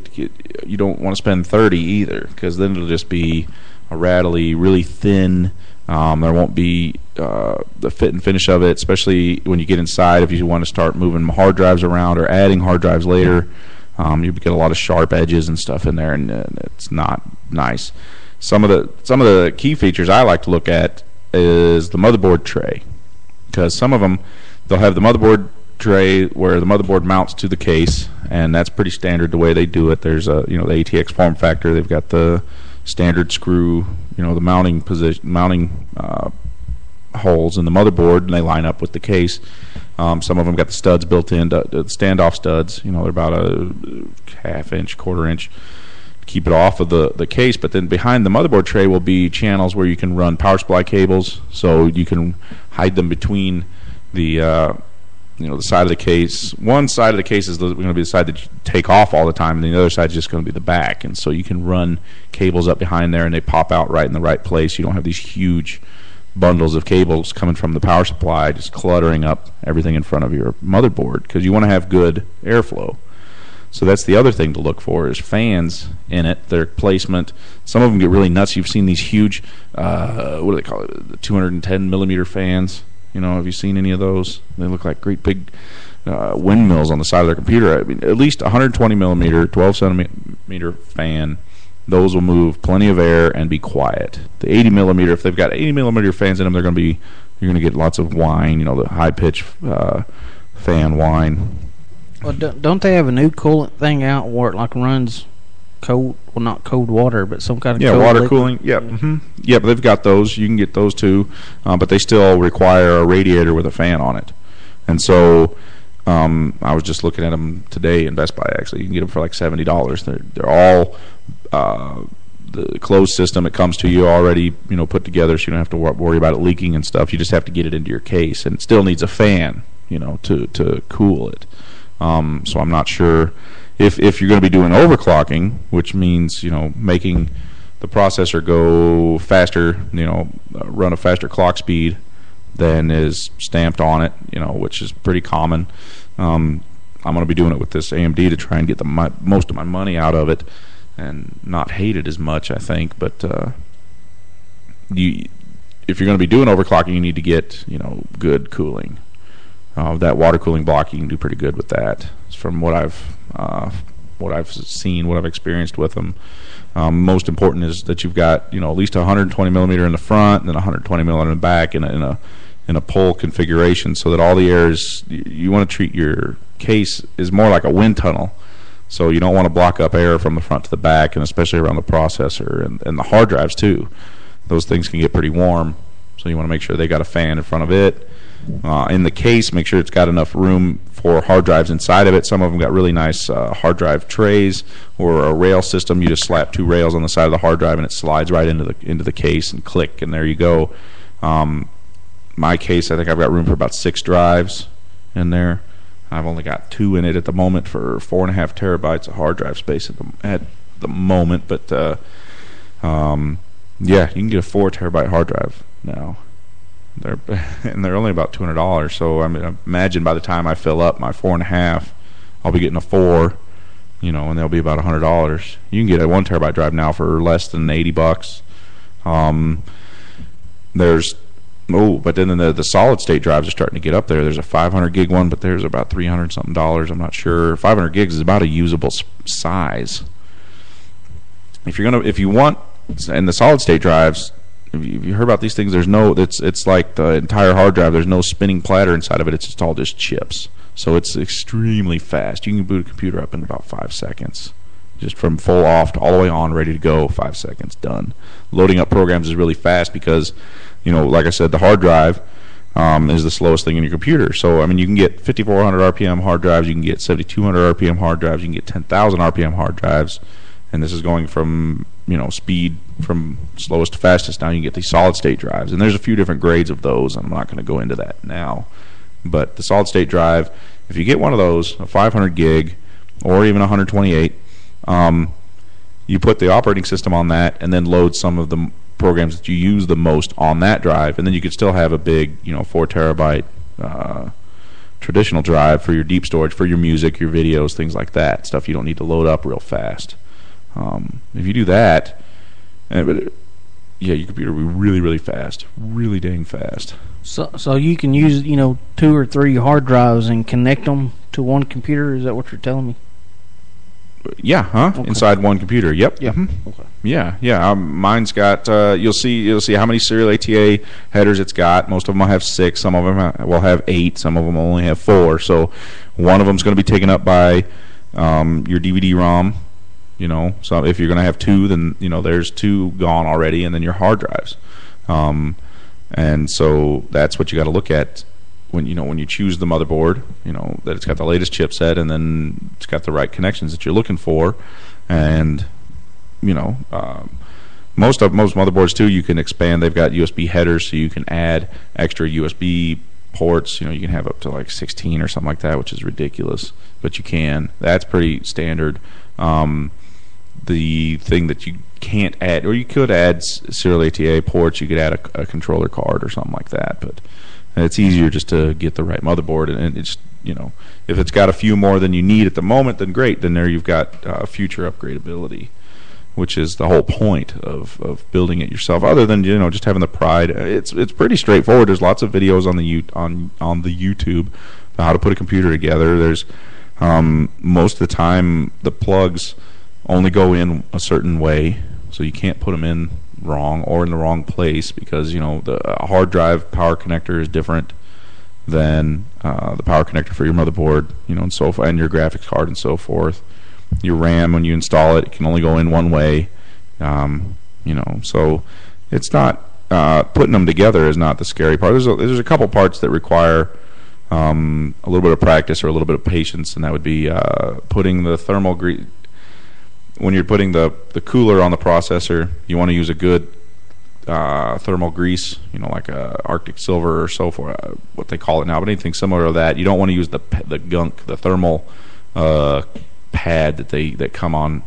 Speaker 2: you don't want to spend $30 either, because then it'll just be a rattly, really thin. There won't be the fit and finish of it, especially when you get inside. If you want to start moving hard drives around or adding hard drives later, you get a lot of sharp edges and stuff in there, and it's not nice. Some of the key features I like to look at is the motherboard tray, because some of them, they'll have the motherboard tray where the motherboard mounts to the case, and that's pretty standard the way they do it. There's the ATX form factor. They've got the standard screw, the mounting holes in the motherboard, and they line up with the case. Some of them got the studs built in, the standoff studs. They're about a half-inch, quarter-inch, to keep it off of the case. But then behind the motherboard tray will be channels where you can run power supply cables, so you can hide them between the the side of the case. One side of the case is going to be the side that you take off all the time, and the other side is just going to be the back. And so you can run cables up behind there, and they pop out right in the right place. You don't have these huge bundles of cables coming from the power supply just cluttering up everything in front of your motherboard, because you want to have good airflow. So that's the other thing to look for, is fans in it, their placement. Some of them get really nuts. You've seen these huge, what do they call it, the 210 millimeter fans. Have you seen any of those? They look like great big windmills on the side of their computer. At least 120 millimeter, 12 centimeter fan. Those will move plenty of air and be quiet. The 80 millimeter, if they've got 80 millimeter fans in them, you're going to get lots of whine. The high pitch fan whine.
Speaker 1: Well, don't they have a new coolant thing out where it runs cold? Well, not cold water, but some kind of cold
Speaker 2: water
Speaker 1: liquid?
Speaker 2: Cooling. Yeah, yeah, but they've got those. You can get those too, but they still require a radiator with a fan on it. And so I was just looking at them today in Best Buy. Actually, you can get them for like $70. They're all the closed system. It comes to you already, put together, so you don't have to worry about it leaking and stuff. You just have to get it into your case, and it still needs a fan, to cool it. So I'm not sure if you're going to be doing overclocking, which means making the processor go faster, run a faster clock speed than is stamped on it, which is pretty common. I'm going to be doing it with this AMD to try and get most of my money out of it and not hate it as much, I think. But if you're going to be doing overclocking, you need to get good cooling. That water cooling block, you can do pretty good with that. From what I've seen, what I've experienced with them. Most important is that you've got at least 120 millimeter in the front and then 120 millimeter in the back in a pull configuration, so that all the air is. You want to treat your case is more like a wind tunnel, so you don't want to block up air from the front to the back, and especially around the processor and the hard drives too. Those things can get pretty warm, so you want to make sure they got a fan in front of it. In the case, make sure it's got enough room for hard drives inside of it. Some of them got really nice hard drive trays or a rail system. You just slap 2 rails on the side of the hard drive and it slides right into the case, and click, and there you go. My case, I think I've got room for about 6 drives in there. I've only got 2 in it at the moment for 4.5 terabytes of hard drive space at the moment. But yeah, you can get a 4 terabyte hard drive now. They're only about $200. So imagine by the time I fill up my 4.5, I'll be getting a 4, and they'll be about $100. You can get a 1 terabyte drive now for less than $80. But then the solid state drives are starting to get up there. There's a 500 gig one, but there's about $300 something. I'm not sure. 500 gigs is about a usable size. If you want, and the solid state drives, if you heard about these things, there's no. It's like the entire hard drive. There's no spinning platter inside of it. It's just all just chips. So it's extremely fast. You can boot a computer up in about 5 seconds. Just from full off to all the way on, ready to go, 5 seconds, done. Loading up programs is really fast because, like I said, the hard drive is the slowest thing in your computer. So, I mean, you can get 5,400 RPM hard drives, you can get 7,200 RPM hard drives, you can get 10,000 RPM hard drives, and this is going from, speed from slowest to fastest. Now you can get these solid-state drives, and there's a few different grades of those, and I'm not going to go into that now. But the solid-state drive, if you get one of those, a 500 gig or even 128, you put the operating system on that and then load some of the programs that you use the most on that drive, and then you could still have a big 4 terabyte traditional drive for your deep storage, for your music, your videos, things like that, stuff you don't need to load up real fast. If you do that, your computer will be really, really fast, really dang fast.
Speaker 1: So you can use 2 or 3 hard drives and connect them to one computer. Is that what you're telling me?
Speaker 2: Yeah, okay. Inside one computer. Yep.
Speaker 1: Yeah.
Speaker 2: Mm-hmm.
Speaker 1: Okay.
Speaker 2: Yeah. Mine's got. You'll see how many serial ATA headers it's got. Most of them will have 6. Some of them will have 8. Some of them will only have 4. So one of them is going to be taken up by your DVD-ROM. So if you're going to have 2, then there's 2 gone already, and then your hard drives. And so that's what you got to look at when you choose the motherboard, that it's got the latest chipset, and then it's got the right connections that you're looking for. And most motherboards too, you can expand. They've got USB headers, so you can add extra USB ports. You can have up to like 16 or something like that, which is ridiculous, but you can. That's pretty standard. The thing that you can't add, or you could add serial ATA ports, you could add a controller card or something like that, but it's easier just to get the right motherboard. And it's if it's got a few more than you need at the moment, then great. Then there you've got future upgradability, which is the whole point of building it yourself. Other than just having the pride, it's pretty straightforward. There's lots of videos on the YouTube about how to put a computer together. There's most of the time the plugs only go in a certain way, so you can't put them in wrong or in the wrong place, because the hard drive power connector is different than the power connector for your motherboard, and so forth, and your graphics card and so forth. Your RAM, when you install it, can only go in one way. So it's not putting them together is not the scary part. There's a couple parts that require a little bit of practice or a little bit of patience, and that would be putting the thermal grease. When you're putting the cooler on the processor, you want to use a good thermal grease, like a Arctic Silver or so forth, what they call it now, but anything similar to that. You don't want to use the gunk, the thermal pad that come on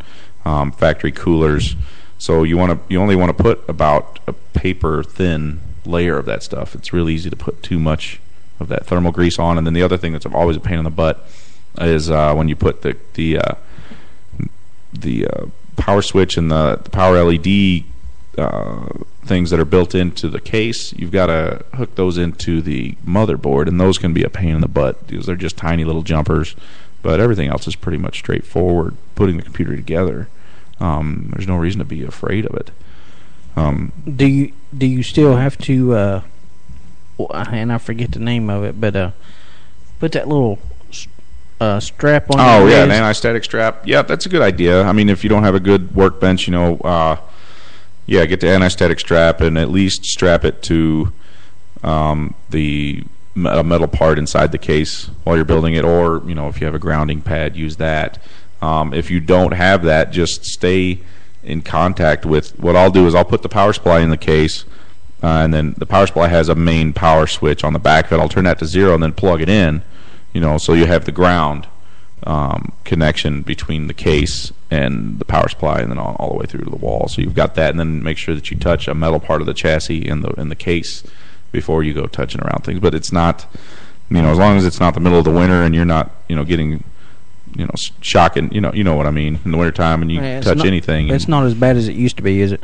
Speaker 2: factory coolers. So you only want to put about a paper thin layer of that stuff. It's really easy to put too much of that thermal grease on. And then the other thing that's always a pain in the butt is when you put the power switch and the power LED things that are built into the case. You've got to hook those into the motherboard, and those can be a pain in the butt because they're just tiny little jumpers. But everything else is pretty much straightforward. Putting the computer together, there's no reason to be afraid of it.
Speaker 1: Do you still have to? And I forget the name of it, but put that little strap on.
Speaker 2: Oh yeah, an anti-static strap. Yeah, that's a good idea. I mean, if you don't have a good workbench, get the anti-static strap and at least strap it to the metal part inside the case while you're building it, or if you have a grounding pad, use that. If you don't have that, just stay in contact with. What I'll do is I'll put the power supply in the case, and then the power supply has a main power switch on the back of it. I'll turn that to 0 and then plug it in. So you have the ground connection between the case and the power supply, and then all the way through to the wall. So you've got that, and then make sure that you touch a metal part of the chassis in the case before you go touching around things. But it's not, as long as it's not the middle of the winter and you're not, getting, shocking, you know what I mean, in the wintertime, and you touch anything.
Speaker 1: It's not as bad as it used to be, is it?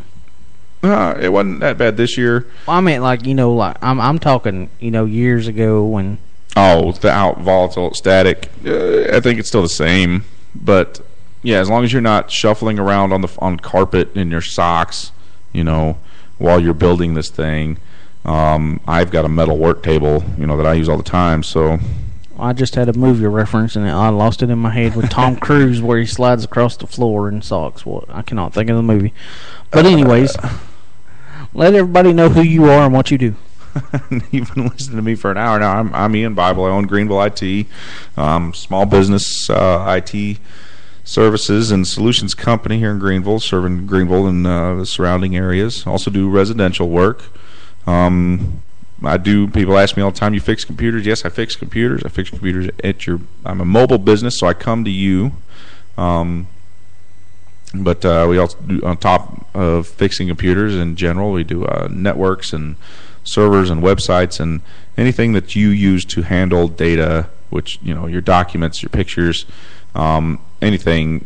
Speaker 2: It wasn't that bad this year.
Speaker 1: Well, I mean, I'm talking, years ago when.
Speaker 2: Oh, the volatile static. I think it's still the same, but yeah, as long as you're not shuffling around on carpet in your socks, while you're building this thing. I've got a metal work table, that I use all the time. So
Speaker 1: I just had a movie reference, and I lost it in my head with Tom Cruise where he slides across the floor in socks. Well, I cannot think of the movie. But anyways, let everybody know who you are and what you do.
Speaker 2: You've been listening to me for an hour now. I'm Ian Bible. I own Greenville IT, small business IT services and solutions company here in Greenville, serving Greenville and the surrounding areas. Also do residential work. People ask me all the time, you fix computers? Yes, I fix computers. I fix computers I'm a mobile business, so I come to you. But we also do, on top of fixing computers in general, we do networks and servers and websites and anything that you use to handle data, which, your documents, your pictures, anything,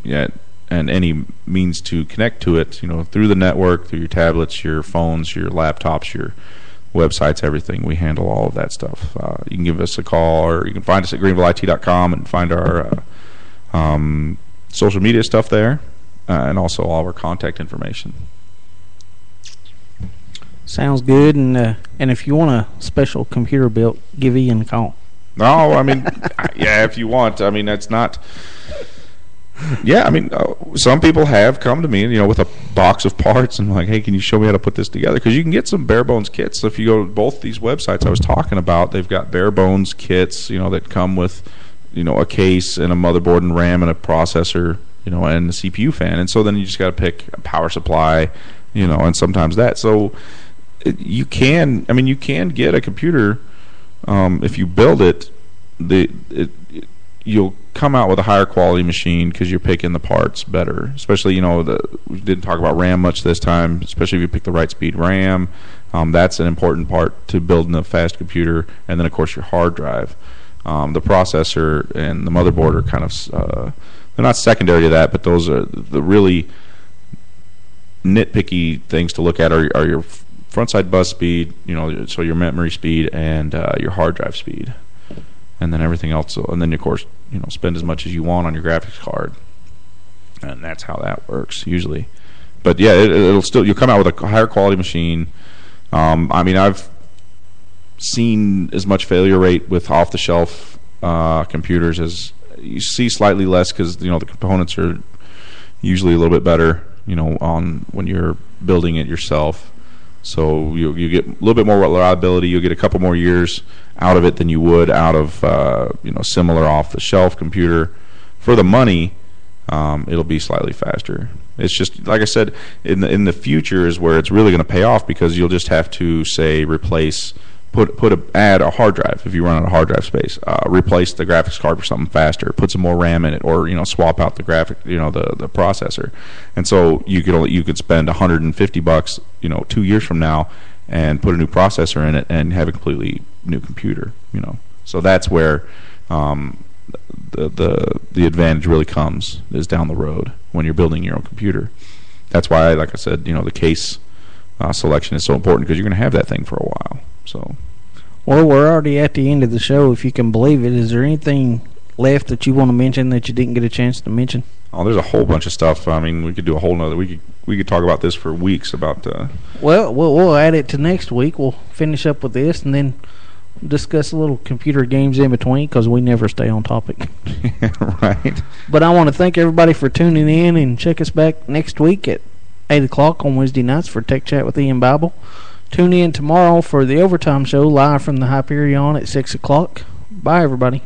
Speaker 2: and any means to connect to it, through the network, through your tablets, your phones, your laptops, your websites, everything. We handle all of that stuff. You can give us a call, or you can find us at greenvillet.com and find our social media stuff there, and also all of our contact information.
Speaker 1: Sounds good. And if you want a special computer built, give Ian a call.
Speaker 2: No, yeah, if you want. That's not... Yeah, some people have come to me, with a box of parts and like, hey, can you show me how to put this together? Because you can get some bare bones kits. So if you go to both these websites I was talking about, they've got bare bones kits, that come with, a case and a motherboard and RAM and a processor, and a CPU fan. And so then you just got to pick a power supply, and sometimes that. So you can get a computer if you build it. You'll come out with a higher quality machine because you're picking the parts better. Especially, we didn't talk about RAM much this time, especially if you pick the right speed RAM. That's an important part to building a fast computer. And then, of course, your hard drive. The processor and the motherboard are kind of, they're not secondary to that, but those are the really nitpicky things to look at are your front side bus speed, so your memory speed and your hard drive speed. And then everything else, and then of course, spend as much as you want on your graphics card, and that's how that works usually. But yeah, you'll come out with a higher quality machine. I've seen as much failure rate with off the shelf computers as you see, slightly less because the components are usually a little bit better, on when you're building it yourself. So you get a little bit more reliability. You'll get a couple more years out of it than you would out of similar off-the-shelf computer. For the money, it'll be slightly faster. It's just like I said, in the future is where it's really going to pay off because you'll just have to say add a hard drive if you run out of hard drive space. Replace the graphics card for something faster. Put some more RAM in it, or swap out the the processor. And so you could spend $150, 2 years from now, and put a new processor in it and have a completely new computer. So that's where the advantage really comes, is down the road when you're building your own computer. That's why, like I said, the case selection is so important because you're going to have that thing for a while. So,
Speaker 1: well, we're already at the end of the show, if you can believe it. Is there anything left that you want to mention that you didn't get a chance to mention?
Speaker 2: Oh, there's a whole bunch of stuff. We could do a whole nother. We could talk about this for weeks about.
Speaker 1: Well, we'll add it to next week. We'll finish up with this and then discuss a little computer games in between because we never stay on topic.
Speaker 2: Yeah, right.
Speaker 1: But I want to thank everybody for tuning in, and check us back next week at 8 o'clock on Wednesday nights for Tech Chat with Ian Bible. Tune in tomorrow for the Overtime Show live from the Hyperion at 6 o'clock. Bye, everybody.